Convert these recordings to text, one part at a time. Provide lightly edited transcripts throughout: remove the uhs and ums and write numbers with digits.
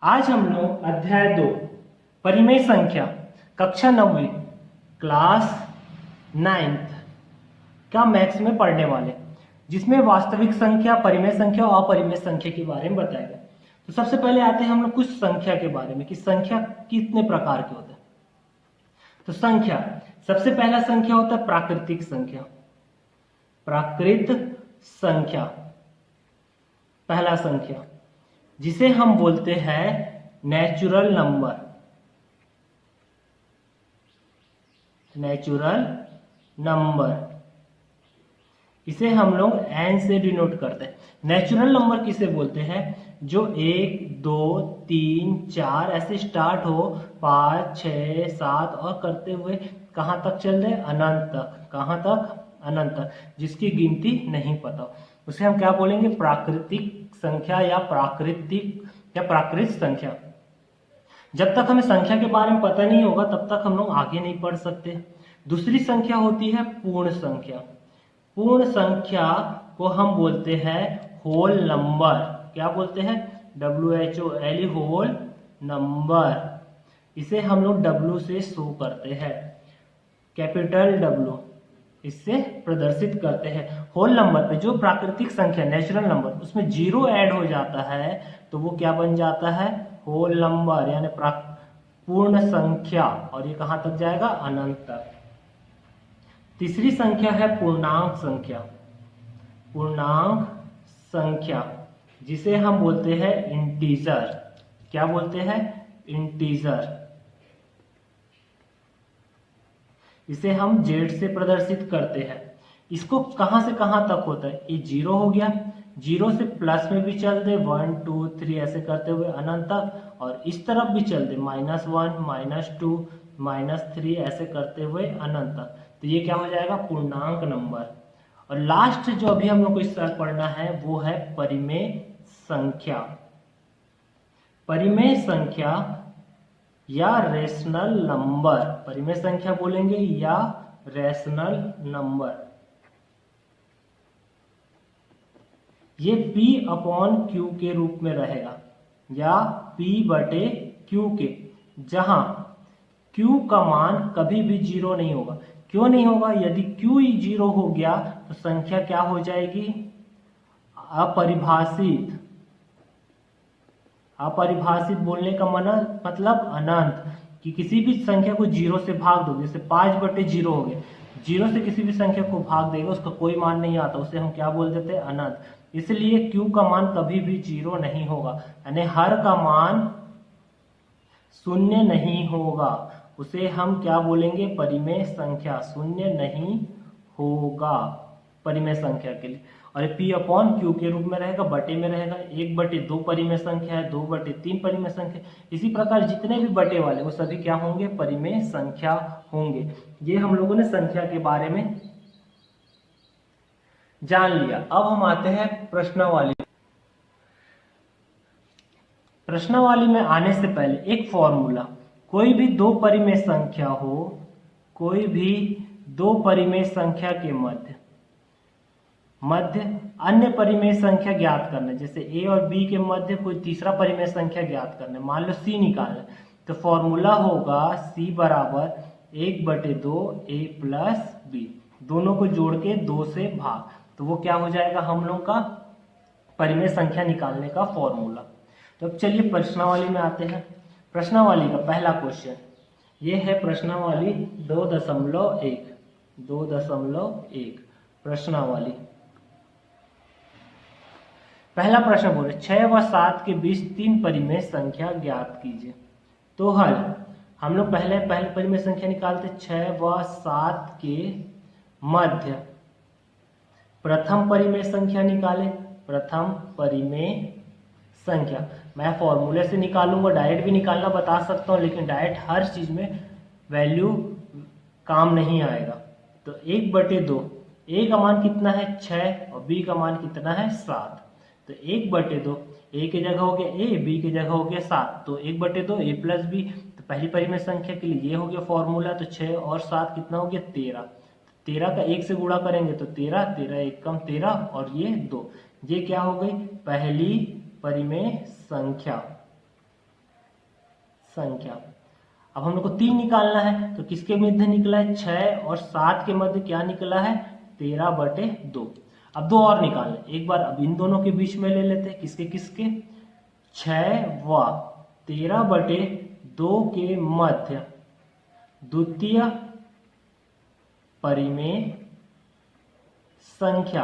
आज हम लोग अध्याय 2 परिमेय संख्या कक्षा 9वीं क्लास 9th का मैथ्स में पढ़ने वाले, जिसमें वास्तविक संख्या, परिमेय संख्या और अपरिमेय संख्या के बारे में बताएगा। तो सबसे पहले आते हैं हम लोग कुछ संख्या के बारे में कि संख्या कितने प्रकार के होते हैं। तो संख्या, सबसे पहला संख्या होता है प्राकृतिक संख्या। प्राकृत संख्या पहला संख्या जिसे हम बोलते हैं नेचुरल नंबर। नेचुरल नंबर इसे हम लोग n से डिनोट करते हैं। नेचुरल नंबर किसे बोलते हैं? जो 1, 2, 3, 4 ऐसे स्टार्ट हो, 5, 6, 7 और करते हुए कहाँ तक चल रहे? अनंत तक। कहाँ तक? अनंत तक, जिसकी गिनती नहीं पता, उसे हम क्या बोलेंगे? प्राकृतिक संख्या या प्राकृत संख्या। जब तक हमें संख्या के बारे में पता नहीं होगा तब तक हम लोग आगे नहीं बढ़ सकते। दूसरी संख्या होती है पूर्ण संख्या। पूर्ण संख्या को हम बोलते हैं होल नंबर। क्या बोलते हैं? WHOLE, whole number. इसे हम लोग W से शो करते हैं, कैपिटल W, इससे प्रदर्शित करते हैं। होल नंबर पे जो प्राकृतिक संख्या नेचुरल नंबर उसमें 0 ऐड हो जाता है तो वो क्या बन जाता है? होल नंबर यानी पूर्ण संख्या। और ये कहां तक जाएगा? अनंत तक। तीसरी संख्या है पूर्णांक संख्या। पूर्णांक संख्या जिसे हम बोलते हैं इंटीजर। क्या बोलते हैं? इंटीजर। इसे हम Z से प्रदर्शित करते हैं। इसको कहां से कहां तक होता है? ये 0 हो गया, 0 से प्लस में भी चल दे, 1, 2, 3 ऐसे करते हुए अनंत तक, और इस तरफ भी चल दे, -1, -2, -3 ऐसे करते हुए अनंत तक। तो ये क्या हो जाएगा? पूर्णांक नंबर। और लास्ट जो अभी हम लोग को इस तरह पढ़ना है वो है परिमेय संख्या। परिमेय संख्या या रेशनल नंबर। परिमेय संख्या बोलेंगे या रेशनल नंबर। ये P/Q के रूप में रहेगा या P/Q के, जहां Q का मान कभी भी 0 नहीं होगा। क्यों नहीं होगा? यदि Q ही 0 हो गया तो संख्या क्या हो जाएगी? अपरिभाषित। अपरिभाषित बोलने का मतलब अनंत, कि किसी भी संख्या को 0 से भाग दो, जैसे 5/0 हो गया, 0 से किसी भी संख्या को भाग देगा उसका कोई मान नहीं आता, उसे हम क्या बोल देते हैं? अनंत। इसलिए Q का मान कभी भी 0 नहीं होगा, यानी हर का मान 0 नहीं होगा। उसे हम क्या बोलेंगे? परिमेय संख्या। 0 नहीं होगा परिमेय संख्या के लिए। और P/Q के रूप में रहेगा, बटे में रहेगा। 1/2 परिमेय संख्या है, 2/3 परिमेय संख्या। इसी प्रकार जितने भी बटे वाले वो सभी क्या होंगे? परिमेय संख्या होंगे। ये हम लोगों ने संख्या के बारे में जान लिया। अब हम आते हैं प्रश्नावली। प्रश्नावली में आने से पहले एक फॉर्मूला, कोई भी दो परिमेय संख्या हो, कोई भी दो परिमेय संख्या के मध्य अन्य परिमेय संख्या ज्ञात करना, जैसे A और B के मध्य कोई तीसरा परिमेय संख्या ज्ञात करना, मान लो C निकालना, तो फॉर्मूला होगा C बराबर 1/2 A प्लस B, दोनों को जोड़ के 2 से भाग, तो वो क्या हो जाएगा? हम लोग का परिमेय संख्या निकालने का फॉर्मूला। तो अब चलिए प्रश्नावली में आते हैं। प्रश्नावली का पहला क्वेश्चन ये है, प्रश्नावली 2.1 प्रश्नावली। पहला प्रश्न बोले 6 व 7 के बीच 3 परिमेय संख्या ज्ञात कीजिए। तो हल, हम लोग पहले परिमेय संख्या निकालते, 6 व 7 के मध्य प्रथम परिमेय संख्या निकाले। प्रथम परिमेय संख्या मैं फॉर्मूले से निकालूंगा, डायरेक्ट भी निकालना बता सकता हूं, लेकिन डायरेक्ट हर चीज में वैल्यू काम नहीं आएगा। तो 1/2, A का मान कितना है? 6 और B का मान कितना है? 7। तो 1/2, A की जगह हो गया A, B की जगह हो गया 7, तो 1/2 A प्लस B। तो पहली परिमेय संख्या के लिए ये हो गया फॉर्मूला। तो 6 और 7 कितना हो गया? 13। 13 का 1 से गुणा करेंगे तो 13, 13 1 कम 13 और ये 2। ये क्या हो गई? पहली परिमेय संख्या। संख्या। अब हम लोग को 3 निकालना है, तो किसके मध्य निकला है 6 और 7 के मध्य क्या निकला है 13/2। अब 2 और निकालना, एक बार अब इन दोनों के बीच में ले लेते हैं, किसके किसके 6 व 13/2 के मध्य द्वितीय परिमेय संख्या।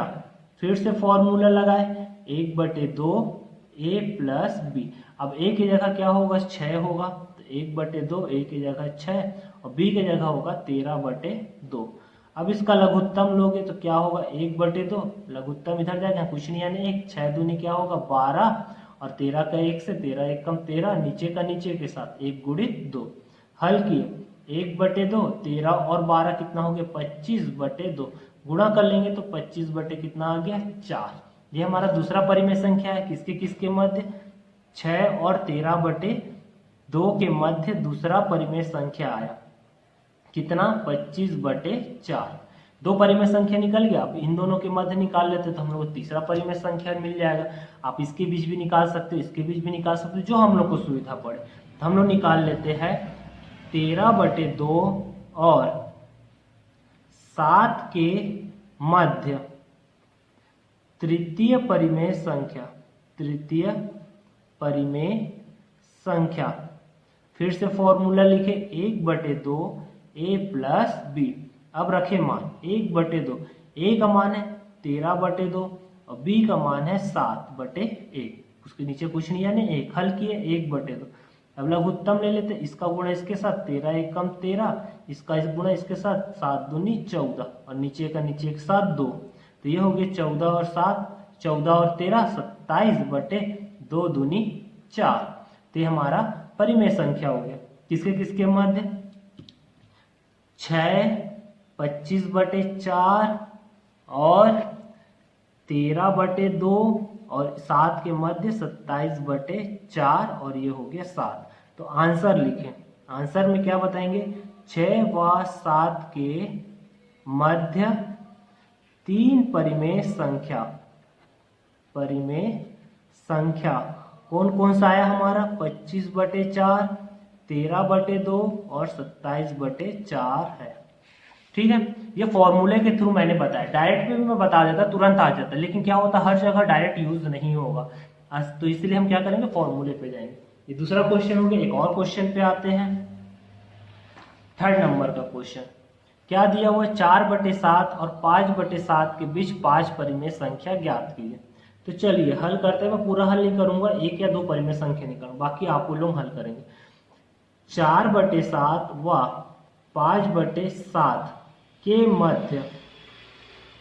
फिर से फॉर्मूला लगाए 1/2 a प्लस बी। अब a की जगह क्या होगा 6 होगा, तो 1/2 a की जगह 6 और b की जगह होगा 13/2। अब इसका लघुत्तम लोगे तो क्या होगा 1/2, लघुत्तम इधर जाएगा कुछ नहीं यानी 1, 6 दूनी क्या होगा 12 और 13 का 1 से 13 1 कम 13, नीचे का नीचे के साथ 1 गुणित 2। हल किए 1/2, 13 और 12 कितना हो गया 25/2, गुणा कर लेंगे तो 25 बटे कितना आ गया 4। ये हमारा दूसरा परिमेय संख्या है, किसके किसके मध्य 6 और 13/2 के मध्य दूसरा परिमेय संख्या आया कितना 25/4। 2 परिमेय संख्या निकल गया। अब इन दोनों के मध्य निकाल लेते तो हम लोग को तीसरा परिमेय संख्या मिल जाएगा। आप इसके बीच भी निकाल सकते हो, इसके बीच भी निकाल सकते हो, जो हम लोग को सुविधा पड़े। तो हम लोग निकाल लेते हैं 13/2 और 7 के मध्य तृतीय परिमेय संख्या। तृतीय परिमेय संख्या, फिर से फॉर्मूला लिखे 1/2 a प्लस बी। अब रखे मान 1/2, a का मान है 13/2 और b का मान है 7/1, उसके नीचे कुछ नहीं यानी 1। हल किए 1/2। अब लघुत्तम ले लेते, इसका गुणा इसके साथ 13 1 कम 13, इसका गुणा इसके साथ 7 दूनी 14 और नीचे का नीचे के साथ 2, तो ये हो गया 14 और 7, 14 और 13 27/2 दूनी 4। तो ये हमारा परिमेय संख्या हो गया। किसके किसके मध्य 6 25/4 और 13/2 और 7 के मध्य 27/4 और ये हो गया 7। तो आंसर लिखें, आंसर में क्या बताएंगे 6 व 7 के मध्य 3 परिमेय संख्या। परिमेय संख्या कौन कौन सा आया हमारा 25/4, 13/2 और 27/4 है। ठीक है, ये फॉर्मूले के थ्रू मैंने बताया, डायरेक्ट भी मैं बता देता तुरंत आ जाता, लेकिन क्या होता हर जगह डायरेक्ट यूज नहीं होगा, तो इसलिए हम क्या करेंगे फॉर्मूले पे जाएंगे। ये दूसरा क्वेश्चन हो गया। एक और क्वेश्चन पे आते हैं, 3rd नंबर का क्वेश्चन। क्या दिया हुआ 4/7 और 5/7 के बीच 5 परिमेय संख्या ज्ञात कीजिए। तो चलिए हल करते हैं। मैं पूरा हल नहीं करूंगा, 1 या 2 परिमेय संख्या निकालूंगा, बाकी आप लोग हल करेंगे। 4/7 व 5/7 के मध्य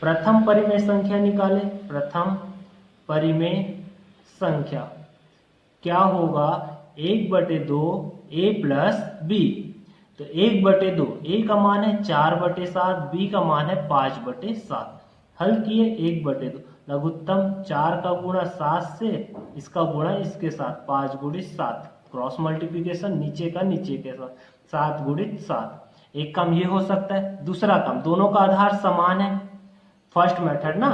प्रथम परिमेय संख्या निकाले। प्रथम परिमेय संख्या क्या होगा 1/2 a प्लस बी। तो 1/2, a का मान है 4/7, b का मान है 5/7। हल किए 1/2, लघुत्तम 4 का गुणा 7 से, इसका गुणा इसके साथ 5 गुणित 7, क्रॉस मल्टीप्लीकेशन नीचे का नीचे के साथ 7 गुणित 7। एक काम ये हो सकता है, दूसरा काम दोनों का आधार समान है, फर्स्ट मेथड ना,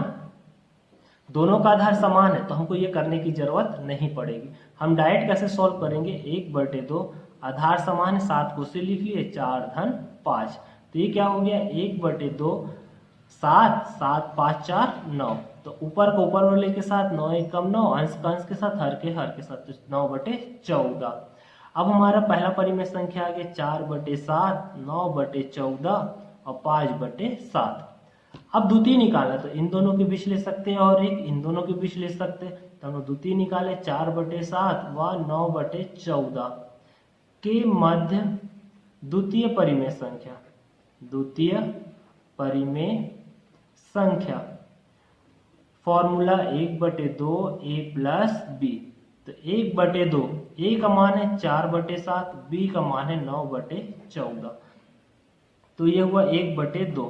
दोनों का आधार समान है तो हमको ये करने की जरूरत नहीं पड़ेगी। हम डायरेक्ट कैसे सॉल्व करेंगे 1/2, आधार समान है 7 को से लिख लिए 4 धन 5, तो ये क्या हो गया 1/2 7, 7 5 4 9, तो ऊपर को ऊपर वाले के साथ 9 1 कम 9, अंश का अंश के साथ हर के साथ, तो 9/14। अब हमारा पहला परिमेय संख्या आ गया 4/7, 9/14 और 5/7। अब द्वितीय निकाला तो इन दोनों के बीच ले सकते हैं और एक इन दोनों के बीच ले सकते हैं, तो हम द्वितीय निकाले 4/7 व 9/14 के मध्य द्वितीय परिमेय संख्या। द्वितीय परिमेय संख्या फॉर्मूला 1/2 a प्लस बी। तो 1/2, a का मान है 4/7, b का मान है 9/14, तो ये हुआ 1/2।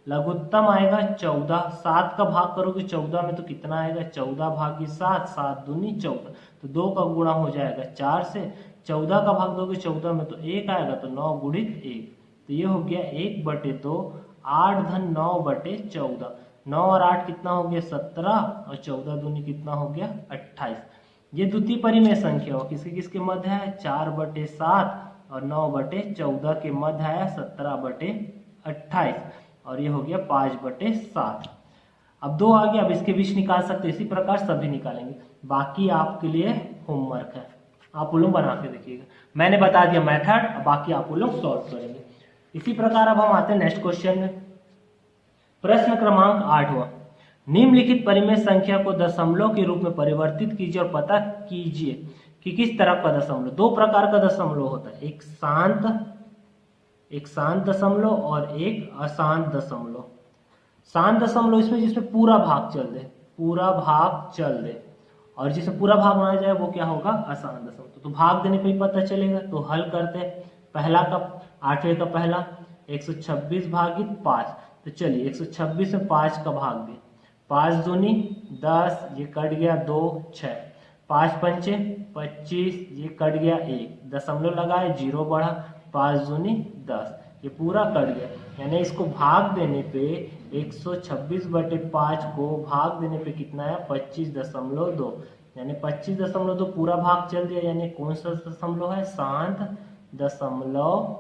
लघुत्तम आएगा 14, 7 का भाग करोगे 14 में तो कितना आएगा 14 भागी 7, 7 दूनी 14, तो 2 का गुणा हो जाएगा 4 से, 14 का भाग दोगे 14 में तो 1 आएगा, तो 9 गुणित 1, तो ये हो गया 1/2, 8 धन 9/14, 9 और 8 कितना हो गया 17 और 14 दूनी कितना हो गया 28। ये द्वितीय परिमेय संख्या हो, किसके किसके मध्य है, 4/7 और 9/14 के मध्य है 17/28 और ये हो गया 5/7। अब 2 आ गया, अब इसके बीच निकाल सकते, इसी प्रकार सभी निकालेंगे। बाकी आपके लिए होमवर्क है, आप लोग बना के देखिएगा। मैंने बता दिया मेथड, बाकी आप लोग सॉल्व करेंगे। इसी प्रकार अब हम आते हैं नेक्स्ट क्वेश्चन में। प्रश्न क्रमांक 8वां, निम्नलिखित परिमेय संख्या को दशमलव के रूप में परिवर्तित कीजिए और पता कीजिए कि किस तरह का दशमलव। 2 प्रकार का दशमलव होता है, एक शांत दशमलव और एक अशांत दशमलव। शांत दशमलव इसमें जिसमें पूरा भाग चल दे, और जिसमें पूरा भाग माना जाए वो क्या होगा, अशांत दशमलव। तो भाग देने पे ही पता चलेगा। तो हल करते हैं, पहला का 8वें का पहला 126 भागित 5। तो चलिए 126 में 5 का भाग दे, 5 दूनी 10, ये कट गया 2 6, 5 पंचे 25, ये कट गया 1, दशमलव लगाए 0 बढ़ा, 5 दूनी 10, ये पूरा कट गया। यानी इसको भाग देने पे 126/5 को भाग देने पे कितना है, 25.2, यानी 25.2 पूरा भाग चल दिया। यानी कौन सा दशमलव है, शांत दशमलव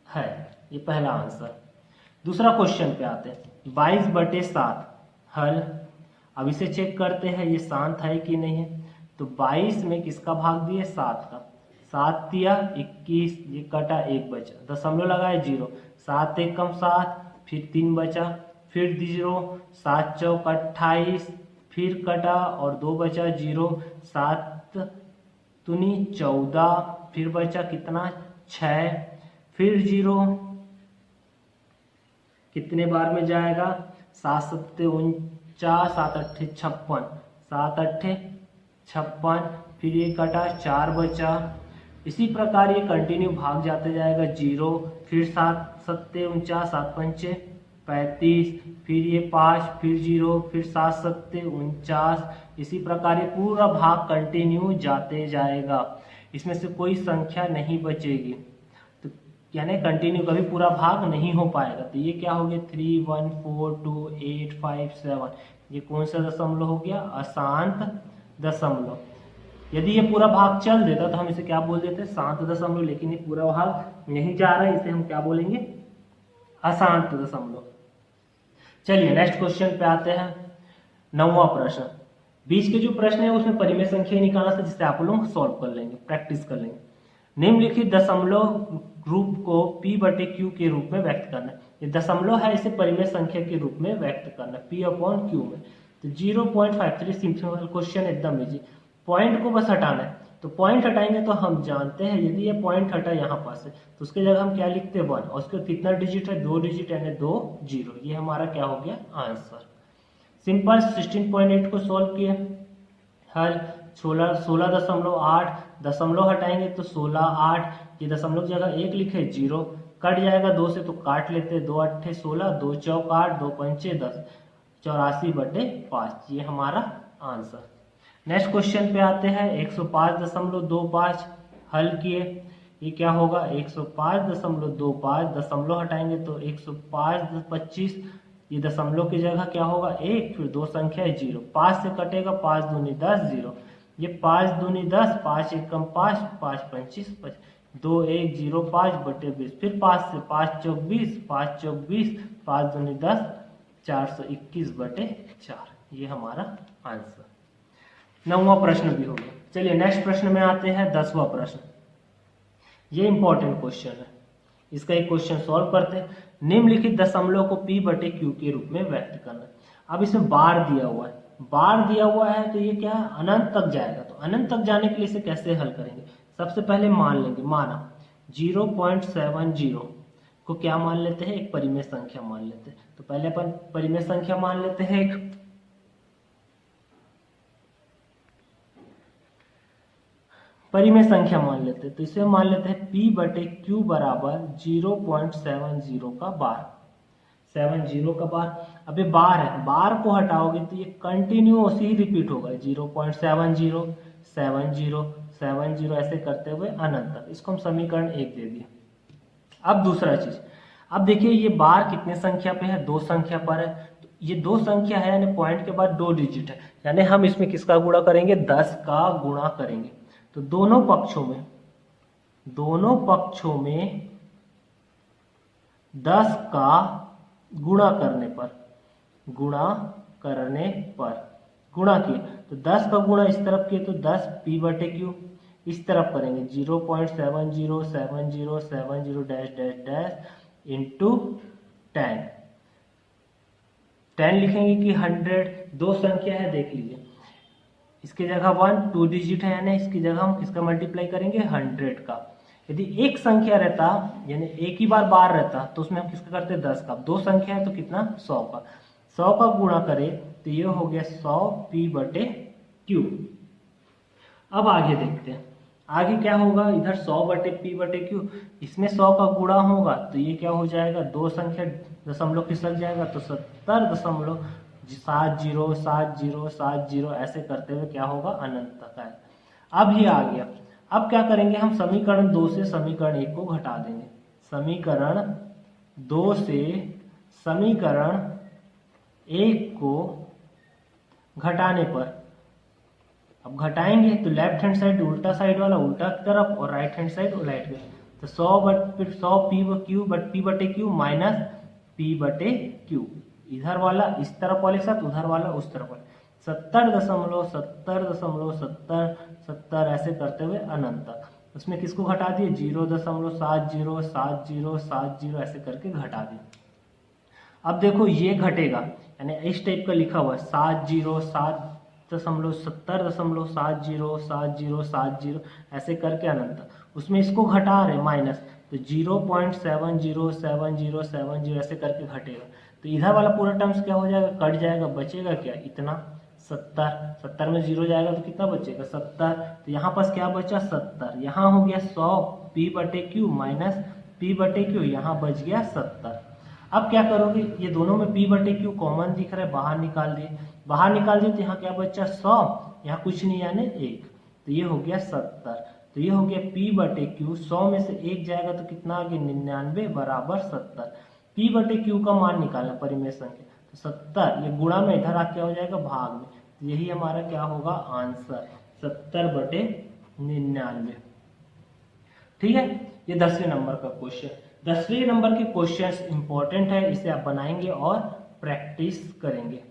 है। ये पहला आंसर। दूसरा क्वेश्चन पे आते हैं, 22/7 हल। अब इसे चेक करते हैं ये शांत है कि नहीं है। तो 22 में किसका भाग दिए, 7 का, 7 दिया 21, ये कटा 1 बचा, दशमलव लगाए 0, 7 एकम 7, फिर 3 बचा, फिर 0, 7 चौक 28, फिर कटा और 2 बचा 0, 7 दूनी 14, फिर बचा कितना 6, फिर 0, कितने बार में जाएगा, 7 7 49, 7 8 56, 7 8 56, फिर ये कटा 4 बचा। इसी प्रकार ये कंटिन्यू भाग जाते जाएगा 0, फिर 7 7 49, 7 पंचे 35, फिर ये 5, फिर 0, फिर 7 7 49। इसी प्रकार ये पूरा भाग कंटिन्यू जाते जाएगा, इसमें से कोई संख्या नहीं बचेगी। तो यानी कंटिन्यू कभी पूरा भाग नहीं हो पाएगा। तो ये क्या हो गया, 3 1 4 2 8 5 7, ये कौन सा दशमलव हो गया, अशांत दशमलव। यदि ये पूरा भाग चल देता तो हम इसे क्या बोल देते, शांत दशमलव, लेकिन ये पूरा भाग नहीं जा रहा है, इसे हम क्या बोलेंगे, अशांत दशमलव। चलिए नेक्स्ट क्वेश्चन पे आते हैं। 9वां प्रश्न, बीच के जो प्रश्न है उसमें परिमेय संख्या निकालना था, जिससे आप लोग सॉल्व कर लेंगे, प्रैक्टिस कर लेंगे। निम्नलिखित दशमलव रूप को P/Q के रूप में व्यक्त करना। ये दशमलव है, इसे परिमेय संख्या के रूप में व्यक्त करना P/Q में। तो 0.53 सिंपल क्वेश्चन, एकदम इजी। पॉइंट को बस हटाना है, तो पॉइंट हटाएंगे तो हम जानते हैं यदि ये पॉइंट हटा यहाँ पास है तो उसके जगह हम क्या लिखते हैं 1, और उसके कितना डिजिट है, 2 डिजिट, यानी 2 0। ये हमारा क्या हो गया, आंसर। सिंपल 16.8 को सॉल्व किया, हल 16.8, दशमलव हटाएंगे तो 16 8, ये दशमलव जगह 1 लिखे 0, कट जाएगा 2 से तो काट लेते, 2 8 16, 2 चौक 8, 2 पंचे 10, 84/5, ये हमारा आंसर। नेक्स्ट क्वेश्चन पे आते हैं। 105.25 हल किए, ये क्या होगा, 105.25, दशमलव हटाएंगे तो 105.25, ये दशमलव की जगह क्या होगा 1, फिर 2 संख्या है 0, 5 से कटेगा, 5 दूनी 10 0, ये 5 दूनी 10, 5 एकम 5, 5 25 2 1 0 5/20, फिर 5 से 5 चौक 20, 5 चौक 20, 5 दूनी 10, 421/4, ये हमारा आंसर। 9वां प्रश्न भी हो गया। चलिए नेक्स्ट प्रश्न में आते हैं। 10वां प्रश्न, ये इंपॉर्टेंट क्वेश्चन है, इसका एक क्वेश्चन सॉल्व करते हैं। निम्नलिखित दशमलव को P/Q के रूप में व्यक्त करना। अब इसमें बार दिया हुआ है, बार दिया हुआ है तो ये क्या है, अनंत तक जाएगा। तो अनंत तक जाने के लिए इसे कैसे हल करेंगे, सबसे पहले मान लेंगे, माना 0.70 को क्या मान लेते हैं, एक परिमेय संख्या मान लेते हैं। तो पहले अपन परिमेय संख्या मान लेते हैं, एक परिमेय संख्या मान लेते हैं। तो इसे मान लेते हैं P/Q बराबर 0.70 का बार, 70 का बार। अब ये बार है, बार को हटाओगे तो ये कंटिन्यूअस ही रिपीट होगा, 0.70 70 70 ऐसे करते हुए अनंत तक। इसको हम समीकरण 1 दे दिए। अब दूसरा चीज, अब देखिए ये बार कितने संख्या पे है, 2 संख्या पर है, तो ये दो संख्या है यानी पॉइंट के बाद 2 डिजिट है, यानी हम इसमें किसका गुणा करेंगे, 10 का गुणा करेंगे। तो दोनों पक्षों में 10 का गुणा किए तो 10 का गुणा इस तरफ किए तो 10 p/q, इस तरफ करेंगे 0.707070 डैश डैश डैश इंटू 10 लिखेंगे कि 100, दो संख्या है देख लीजिए, इसकी जगह 1 2 डिजिट है यानी इसकी जगह हम किसका मल्टीप्लाई करेंगे, 100 का। यदि एक संख्या रहता यानी एक ही बार रहता तो उसमें हम किसका करते, 10 का। दो संख्या है तो कितना, 100 का। 100 का गुणा करें तो ये हो गया 100 p/q। अब आगे देखते हैं, आगे क्या होगा, इधर 100/p/q, इसमें 100 का गुणा होगा तो ये क्या हो जाएगा, दो संख्या दशमलव खिसक जाएगा तो 70.707070 ऐसे करते हुए क्या होगा, अनंत तक आए। अब ये आ गया। अब क्या करेंगे, हम समीकरण 2 से समीकरण 1 को घटा देंगे। समीकरण 2 से समीकरण 1 को घटाने पर, अब घटाएंगे तो लेफ्ट हैंड साइड उल्टा साइड वाला उल्टा की तरफ और राइट हैंड साइड राइट की तरफ। तो 100p/q माइनस p/q, इधर वाला इस तरफ वाले साथ, उधर वाला उस तरफ वाले, 70.707070 ऐसे करते हुए अनंत तक। उसमें किसको घटा दिए, 0.707070 ऐसे करके घटा दिए। अब देखो ये घटेगा यानी इस टाइप का लिखा हुआ है 707.707070 ऐसे करके अनंत, उसमें इसको घटा रहे माइनस, तो 0.707070 ऐसे करके घटेगा। तो इधर वाला पूरा टर्म्स क्या हो जाएगा, कट जाएगा, बचेगा क्या, इतना 70 में 0 जाएगा तो कितना बचेगा, 70। तो यहाँ पास क्या बचा, 70। यहाँ हो गया 100 p/q माइनस p/q, यहाँ बच गया 70। अब क्या करोगे, ये दोनों में p/q कॉमन दिख रहा है, बाहर निकाल दिए तो यहाँ क्या बचा, 100, यहाँ कुछ नहीं यानी 1, तो ये हो गया 70। तो ये हो गया p/q, 100 में से 1 जाएगा तो कितना आ गया, 99 बराबर 70। p/q का मान निकालना परिमेय संख्या, तो 70 ये गुणा में इधर आके हो जाएगा भाग में, तो यही हमारा क्या होगा आंसर, 70/99। ठीक है, ये 10वें नंबर का क्वेश्चन। 10वें नंबर के क्वेश्चंस इंपॉर्टेंट है, इसे आप बनाएंगे और प्रैक्टिस करेंगे।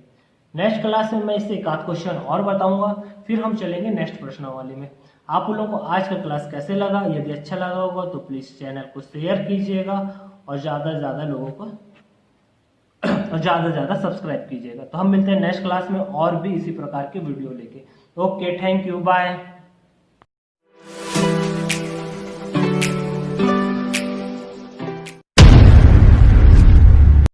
नेक्स्ट क्लास में मैं इससे एक आध क्वेश्चन और बताऊंगा, फिर हम चलेंगे नेक्स्ट प्रश्नावली में। आप लोगों को आज का क्लास कैसे लगा, यदि अच्छा लगा होगा तो प्लीज चैनल को शेयर कीजिएगा और ज्यादा से ज्यादा लोगों को सब्सक्राइब कीजिएगा। तो हम मिलते हैं नेक्स्ट क्लास में और भी इसी प्रकार के वीडियो लेके। Okay, thank you, bye.